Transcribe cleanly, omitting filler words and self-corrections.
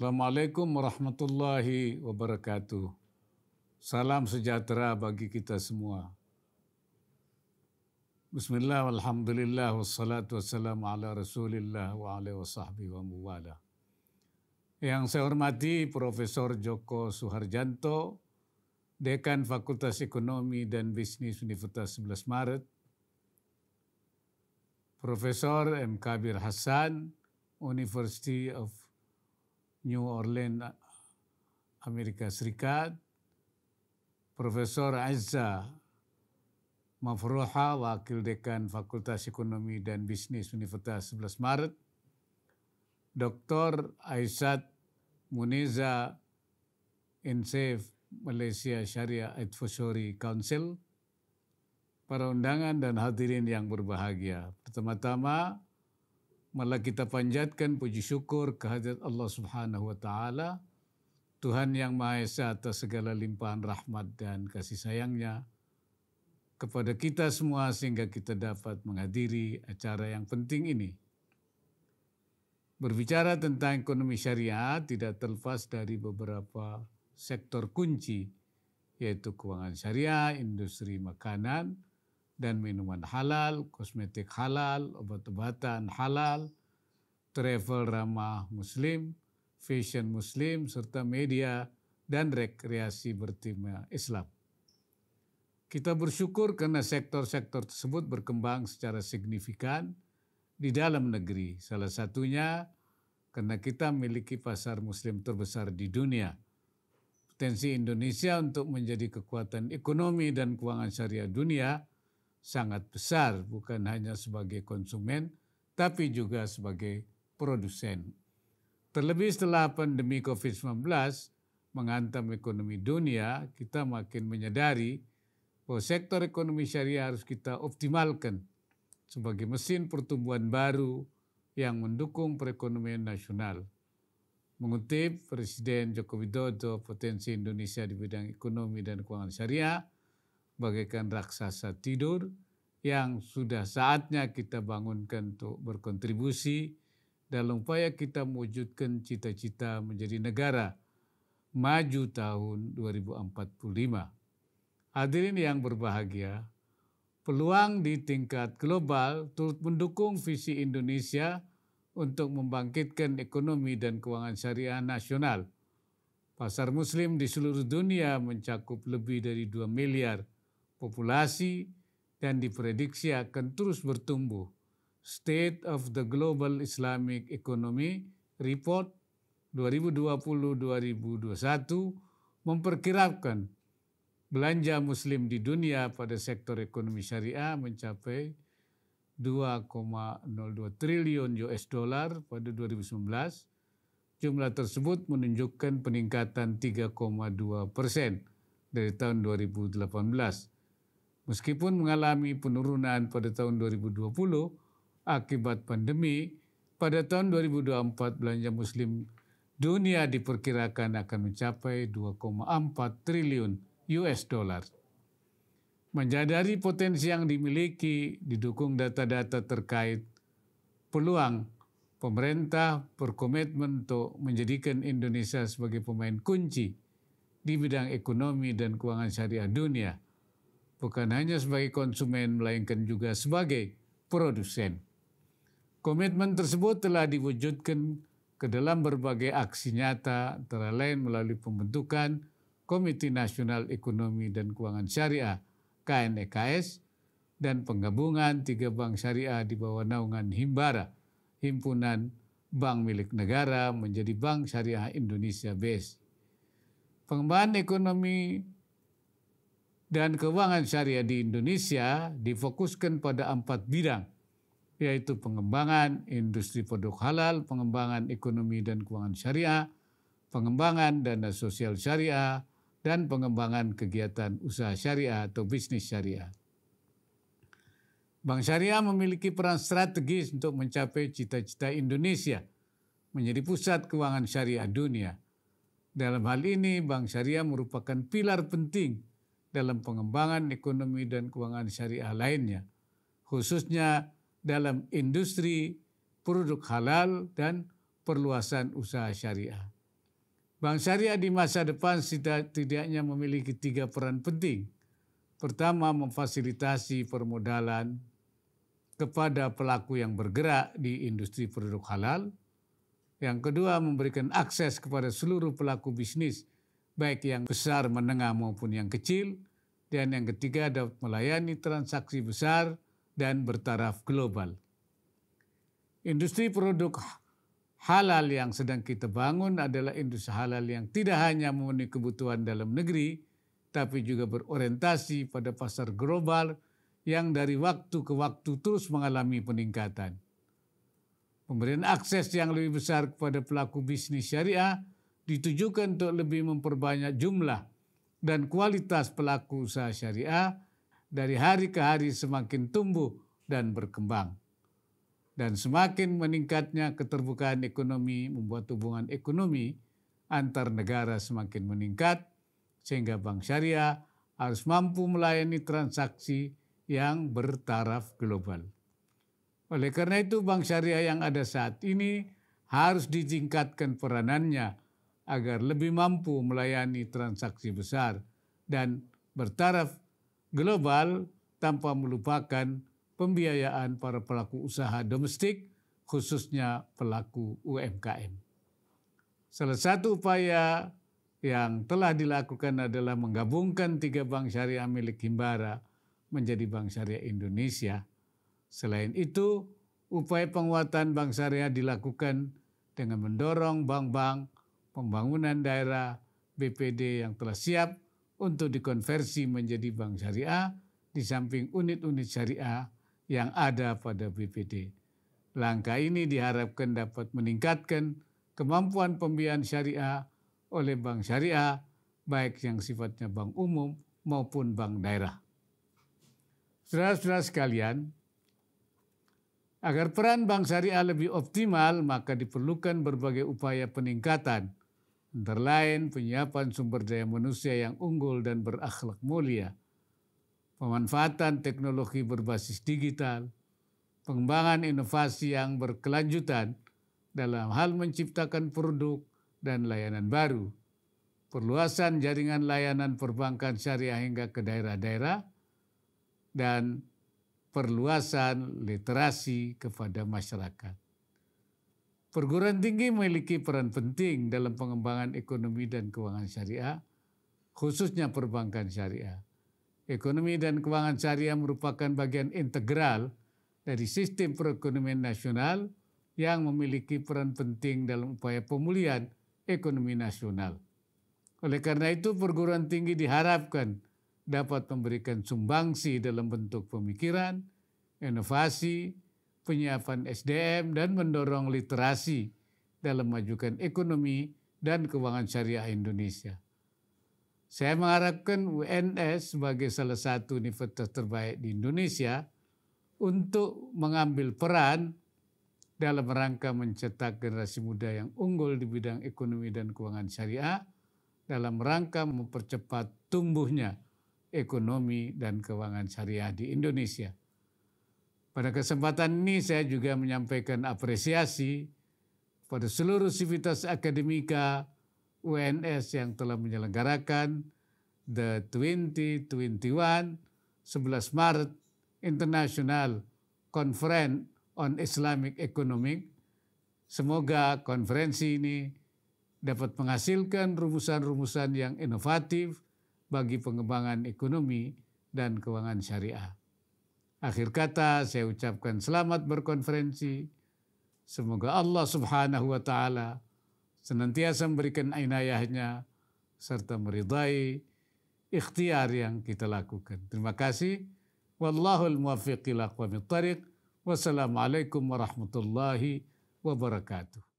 Assalamualaikum warahmatullahi wabarakatuh. Salam sejahtera bagi kita semua. Bismillah, walhamdulillah, wassalatu wassalamu ala rasulillah wa ala wasahbihi wa muwala. Yang saya hormati Profesor Joko Suharjanto, Dekan Fakultas Ekonomi dan Bisnis Universitas 11 Maret, Profesor M. Kabir Hassan, University of New Orleans, Amerika Serikat, Profesor Azza Mafruha, Wakil Dekan Fakultas Ekonomi dan Bisnis Universitas 11 Maret, Dr. Aisat Muniza, INSAFE Malaysia Syariah Advisory Council, para undangan dan hadirin yang berbahagia. Pertama-tama, malah kita panjatkan puji syukur kehadirat Allah Subhanahu wa Ta'ala, Tuhan yang Maha Esa atas segala limpahan rahmat dan kasih sayangnya kepada kita semua sehingga kita dapat menghadiri acara yang penting ini. Berbicara tentang ekonomi syariah tidak terlepas dari beberapa sektor kunci, yaitu keuangan syariah, industri makanan dan minuman halal, kosmetik halal, obat-obatan halal, travel ramah muslim, fashion muslim, serta media dan rekreasi bertema Islam. Kita bersyukur karena sektor-sektor tersebut berkembang secara signifikan di dalam negeri. Salah satunya karena kita memiliki pasar muslim terbesar di dunia. Potensi Indonesia untuk menjadi kekuatan ekonomi dan keuangan syariah dunia sangat besar, bukan hanya sebagai konsumen, tapi juga sebagai produsen. Terlebih setelah pandemi COVID-19 menghantam ekonomi dunia, kita makin menyadari bahwa sektor ekonomi syariah harus kita optimalkan sebagai mesin pertumbuhan baru yang mendukung perekonomian nasional. Mengutip Presiden Joko Widodo, potensi Indonesia di bidang ekonomi dan keuangan syariah bagaikan raksasa tidur yang sudah saatnya kita bangunkan untuk berkontribusi dalam upaya kita mewujudkan cita-cita menjadi negara maju tahun 2045. Hadirin yang berbahagia, peluang di tingkat global turut mendukung visi Indonesia untuk membangkitkan ekonomi dan keuangan syariah nasional. Pasar muslim di seluruh dunia mencakup lebih dari 2 miliar populasi dan diprediksi akan terus bertumbuh. State of the Global Islamic Economy Report 2020-2021 memperkirakan belanja muslim di dunia pada sektor ekonomi syariah mencapai 2,02 triliun US dollar pada 2019. Jumlah tersebut menunjukkan peningkatan 3,2% dari tahun 2018. Meskipun mengalami penurunan pada tahun 2020 akibat pandemi, pada tahun 2024 belanja muslim dunia diperkirakan akan mencapai 2,4 triliun US dollar. Menyadari potensi yang dimiliki didukung data-data terkait peluang, pemerintah berkomitmen untuk menjadikan Indonesia sebagai pemain kunci di bidang ekonomi dan keuangan syariah dunia. Bukan hanya sebagai konsumen, melainkan juga sebagai produsen. Komitmen tersebut telah diwujudkan ke dalam berbagai aksi nyata, antara lain melalui pembentukan Komite Nasional Ekonomi dan Keuangan Syariah KNEKS dan penggabungan 3 bank syariah di bawah naungan Himbara, Himpunan Bank Milik Negara, menjadi Bank Syariah Indonesia BSI. Pengembangan ekonomi dan keuangan syariah di Indonesia difokuskan pada 4 bidang, yaitu pengembangan industri produk halal, pengembangan ekonomi dan keuangan syariah, pengembangan dana sosial syariah, dan pengembangan kegiatan usaha syariah atau bisnis syariah. Bank Syariah memiliki peran strategis untuk mencapai cita-cita Indonesia menjadi pusat keuangan syariah dunia. Dalam hal ini, Bank Syariah merupakan pilar penting dalam pengembangan ekonomi dan keuangan syariah lainnya, khususnya dalam industri produk halal dan perluasan usaha syariah. Bank syariah di masa depan setidaknya memiliki 3 peran penting. Pertama, memfasilitasi permodalan kepada pelaku yang bergerak di industri produk halal. Yang kedua, memberikan akses kepada seluruh pelaku bisnis, baik yang besar, menengah maupun yang kecil. Dan yang ketiga, dapat melayani transaksi besar dan bertaraf global. Industri produk halal yang sedang kita bangun adalah industri halal yang tidak hanya memenuhi kebutuhan dalam negeri, tapi juga berorientasi pada pasar global yang dari waktu ke waktu terus mengalami peningkatan. Pemberian akses yang lebih besar kepada pelaku bisnis syariah ditujukan untuk lebih memperbanyak jumlah dan kualitas pelaku usaha syariah dari hari ke hari semakin tumbuh dan berkembang. Dan semakin meningkatnya keterbukaan ekonomi membuat hubungan ekonomi antar negara semakin meningkat, sehingga bank syariah harus mampu melayani transaksi yang bertaraf global. Oleh karena itu, bank syariah yang ada saat ini harus ditingkatkan peranannya agar lebih mampu melayani transaksi besar dan bertaraf global tanpa melupakan pembiayaan para pelaku usaha domestik, khususnya pelaku UMKM. Salah satu upaya yang telah dilakukan adalah menggabungkan 3 bank syariah milik Himbara menjadi Bank Syariah Indonesia. Selain itu, upaya penguatan bank syariah dilakukan dengan mendorong bank-bank pembangunan daerah BPD yang telah siap untuk dikonversi menjadi bank syariah di samping unit-unit syariah yang ada pada BPD. Langkah ini diharapkan dapat meningkatkan kemampuan pembiayaan syariah oleh bank syariah, baik yang sifatnya bank umum maupun bank daerah. Saudara-saudara sekalian, agar peran bank syariah lebih optimal, maka diperlukan berbagai upaya peningkatan, antara lain penyiapan sumber daya manusia yang unggul dan berakhlak mulia, pemanfaatan teknologi berbasis digital, pengembangan inovasi yang berkelanjutan dalam hal menciptakan produk dan layanan baru, perluasan jaringan layanan perbankan syariah hingga ke daerah-daerah, dan perluasan literasi kepada masyarakat. Perguruan tinggi memiliki peran penting dalam pengembangan ekonomi dan keuangan syariah, khususnya perbankan syariah. Ekonomi dan keuangan syariah merupakan bagian integral dari sistem perekonomian nasional yang memiliki peran penting dalam upaya pemulihan ekonomi nasional. Oleh karena itu, perguruan tinggi diharapkan dapat memberikan sumbangsi dalam bentuk pemikiran, inovasi, penyiapan SDM, dan mendorong literasi dalam memajukan ekonomi dan keuangan syariah Indonesia. Saya mengharapkan UNS sebagai salah satu universitas terbaik di Indonesia untuk mengambil peran dalam rangka mencetak generasi muda yang unggul di bidang ekonomi dan keuangan syariah dalam rangka mempercepat tumbuhnya ekonomi dan keuangan syariah di Indonesia. Pada kesempatan ini saya juga menyampaikan apresiasi pada seluruh sivitas akademika UNS yang telah menyelenggarakan the 2021 11 Maret International Conference on Islamic Economic. Semoga konferensi ini dapat menghasilkan rumusan-rumusan yang inovatif bagi pengembangan ekonomi dan keuangan syariah. Akhir kata saya ucapkan selamat berkonferensi. Semoga Allah Subhanahu wa Ta'ala senantiasa memberikan inayahnya serta meridai ikhtiar yang kita lakukan. Terima kasih. Wallahul muwaffiq ila aqwamit thariq. Wassalamualaikum warahmatullahi wabarakatuh.